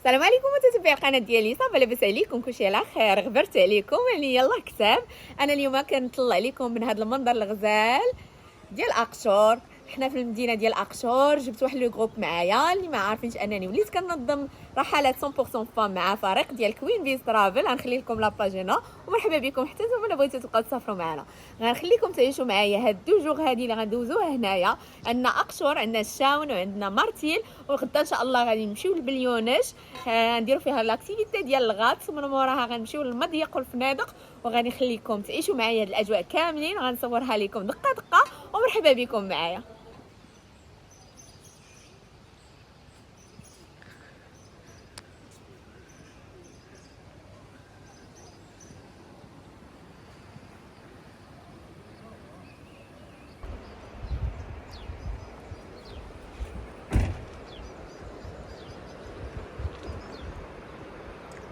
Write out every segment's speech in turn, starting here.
السلام عليكم متتبعي القناه ديالي. صافا لاباس عليكم؟ كلشي على خير؟ غبرت عليكم يعني يلا كتاب. انا اليوم كنطلع لكم من هذا المنظر الغزال ديال اقشور. حنا في المدينه ديال اقشور. جبت واحد لو جروب معايا اللي ما عارفينش انني وليت كننظم رحلات 100% فام مع فريق ديال كوين بيز ترافل. غنخلي لكم لاباج هنا ومرحبا بكم حتى نتوما الا بغيتو تبقاو تسافروا معنا. غنخليكم تعيشوا معايا هاد دو جوغ هادي اللي غندوزوها هنايا. عندنا اقشور، عندنا الشاون، وعندنا مارتيل، وغدا ان شاء الله غادي نمشيو لبليوناش. غنديروا فيها لاكتيفيتي ديال الغطس، ومن موراها غنمشيو للمضيق والفنادق. وغادي نخليكم تعيشوا معايا هاد الاجواء كاملين، غنصورها لكم دقه دقه. ومرحبا بكم معايا.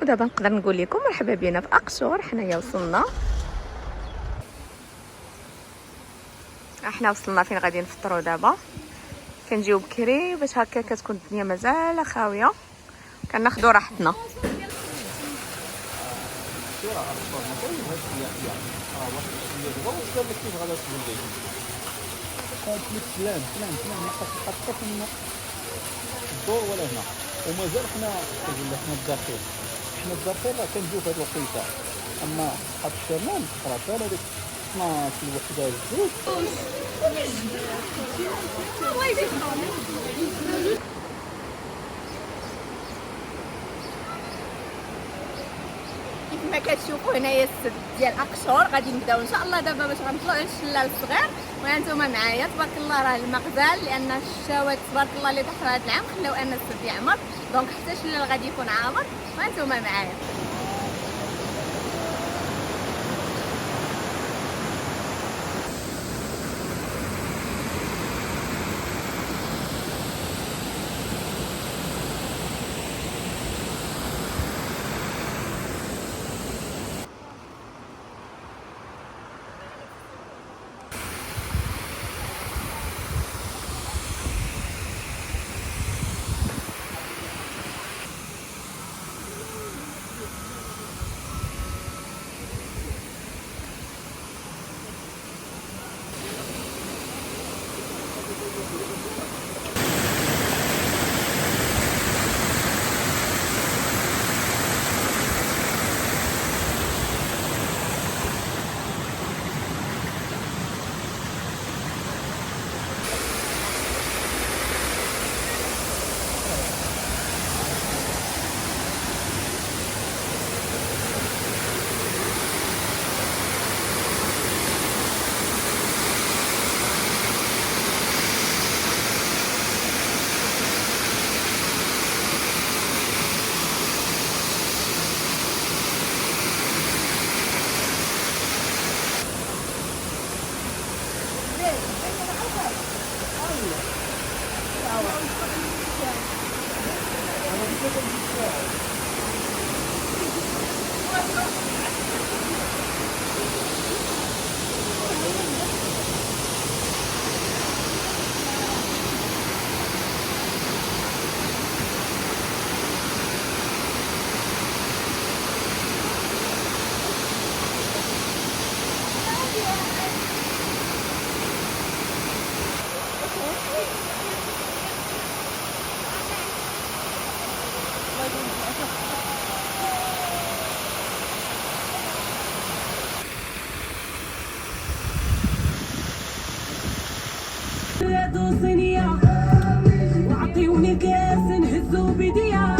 ودابا نقدر نقول لكم مرحبا بنا في اقشور. حنايا وصلنا، احنا وصلنا فين غادي نفطروا دابا. كنجيو بكري باش هكا كتكون الدنيا مازال خاويه، كناخذوا راحتنا. الدور ولا هنا ومازال حنا كنقول لك حنا الداخل. حنا الداخل راه كنجيو في هاد الوقيته، اما حط الشمال راه حتى هذيك 12 الوحده الزوج. كيف ما كتشوفوا هنايا السد ديال اقشور. غادي نبداو ان شاء الله دابا باش غنطلعوا للشلال الصغير. وانتم معايا تبارك الله راه الماء غزال، لان الشواط تبارك الله اللي تحت هذا العام خلاو ان السد يعمر، دونك حتى الشلال غادي يكون عامر. وانتم معايا. وعطيوني كاس نهزو بديا.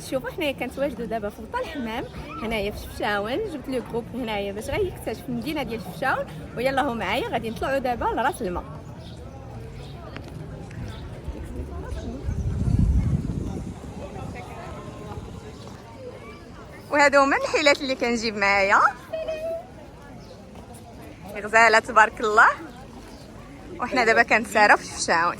كتشوفوا حنايا كنتواجدوا دابا في وسط الحمام هنايا في شفشاون. جبت لو جروب هنايا باش غير يكتشف المدينه ديال شفشاون، ويلا هو معايا غادي نطلعوا دابا لراس الماء. وهادو هما الحيلات اللي كنجيب معايا، غزاله تبارك الله. وحنا دابا كنتساروا في شفشاون.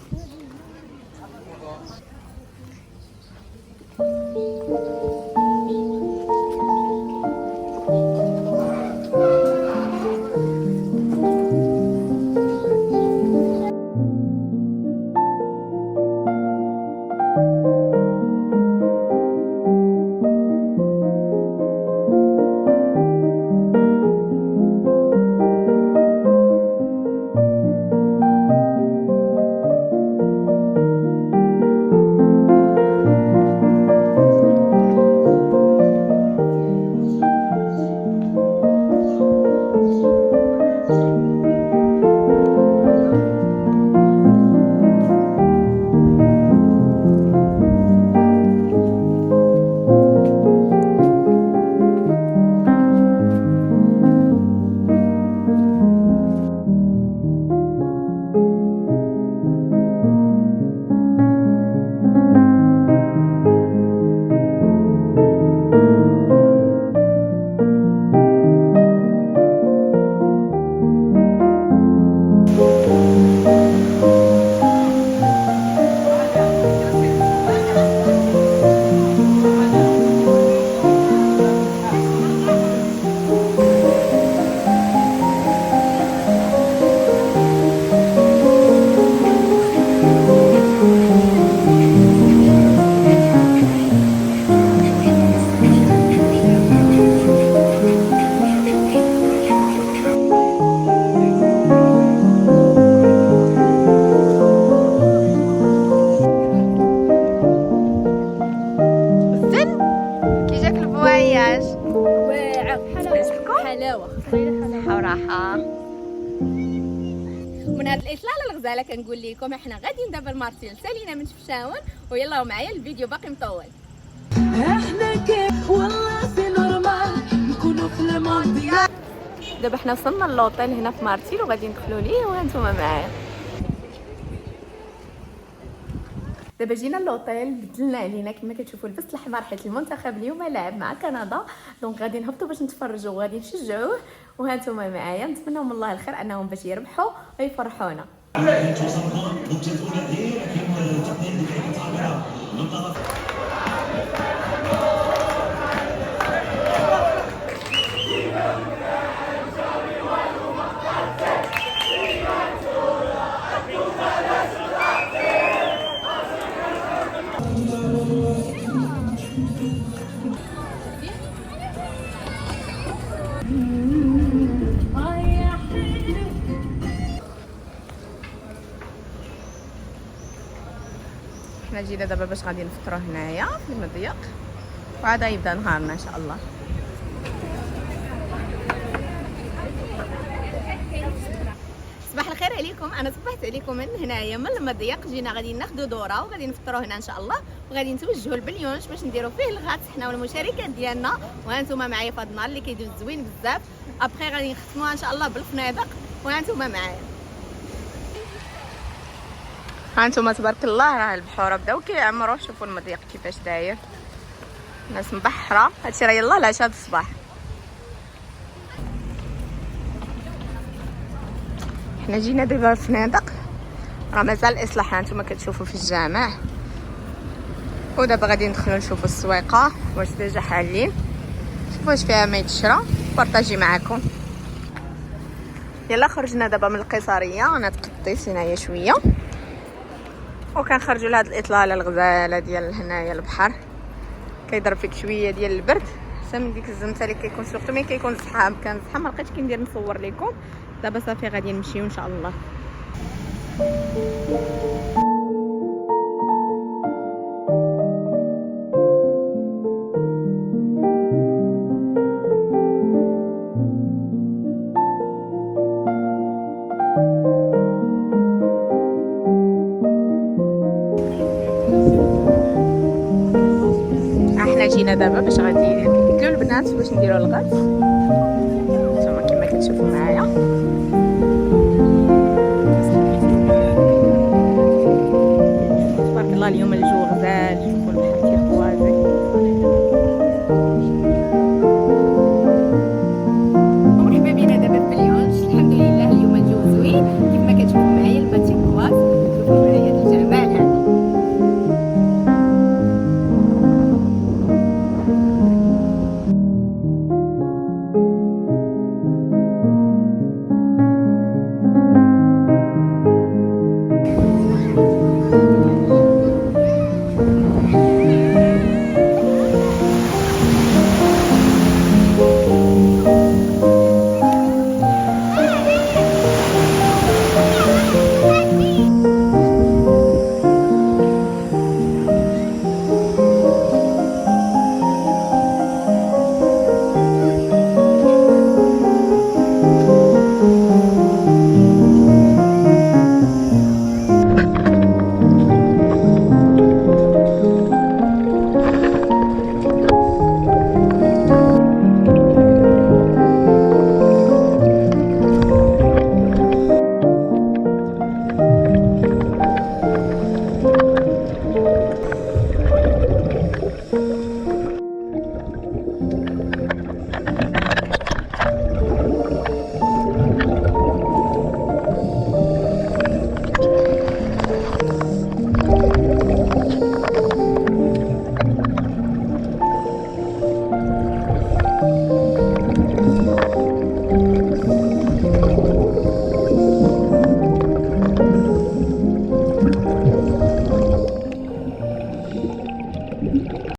حلاوه صحه وراحه. من هذا الاطلاله الغزاله كنقول لكم احنا غاديين دابا لمارسيل، سالينا من شفشاون ويلا معايا الفيديو باقي مطول. احنا كيف والله سي نورمال نكونوا في المونديال. دابا حنا وصلنا للوطيل هنا في مارسيل وغادي ندخلوا ليه وهانتوما معايا. دابا جينا للوطيل بدلنا علينا كما كتشوفوا البس الاحمر حيت المنتخب اليوم لاعب مع كندا، دونك غادي نهبطوا باش نتفرجوا وغادي نشجعوه وهانتوما معايا. نتمنى من الله الخير انهم باش يربحوا ويفرحونا. حنا جينا دابا باش غادي نفطروا هنايا في المضيق وعاد يبدا نهارنا ان شاء الله. صباح الخير عليكم، انا صبحت عليكم من هنايا من المضيق. جينا غادي ناخذوا دوره وغادي نفطروا هنا ان شاء الله، وغادي نتوجهوا لبليونش باش نديروا فيه الغطس حنا والمشاركات ديالنا. وهانتوما معايا في هذا النهار اللي كيدوز زوين بزاف. ابخي غادي نختموها ان شاء الله بالفنادق وهانتوما معايا. هانتوما تبارك الله راه البحور بداو كيعمروا. شوفوا المضيق كيفاش داير، الناس مبحره. هادشي راه يلاه العشاء د الصباح. حنا جينا دابا الفنادق، راه مازال الاصلاح هانتوما كتشوفوا في الجامع. ودابا غادي ندخلوا نشوفوا السويقه واش ديجا حالين، شوفوا واش فيها ما يتشرى، بارطاجي معكم. يلا خرجنا دابا من القيصريه، انا تقطيت هنايا شويه وكنخرجوا لهاد الاطلاله الغزاله ديال هنايا البحر. كيضرب فيك شويه ديال البرد حتى من ديك الزمته اللي كيكون سورتو ملي كيكون الزحام. كان زحام ما لقيتش كي ندير نصور لكم. دابا صافي غادي نمشيو ان شاء الله. جينا دابا باش غادي نبدلو البنات باش نديرو الغد. نتوما كما كتشوفوا معايا تبارك الله اليوم الجو غزال، شوفوا البحر تيخوازي. ومرحبا بينا دابا في مليونش. الحمد لله اليوم الجو زوين كما كتشوفوا معايا، الماء تيخواز. شوفوا معايا الجمال هذا.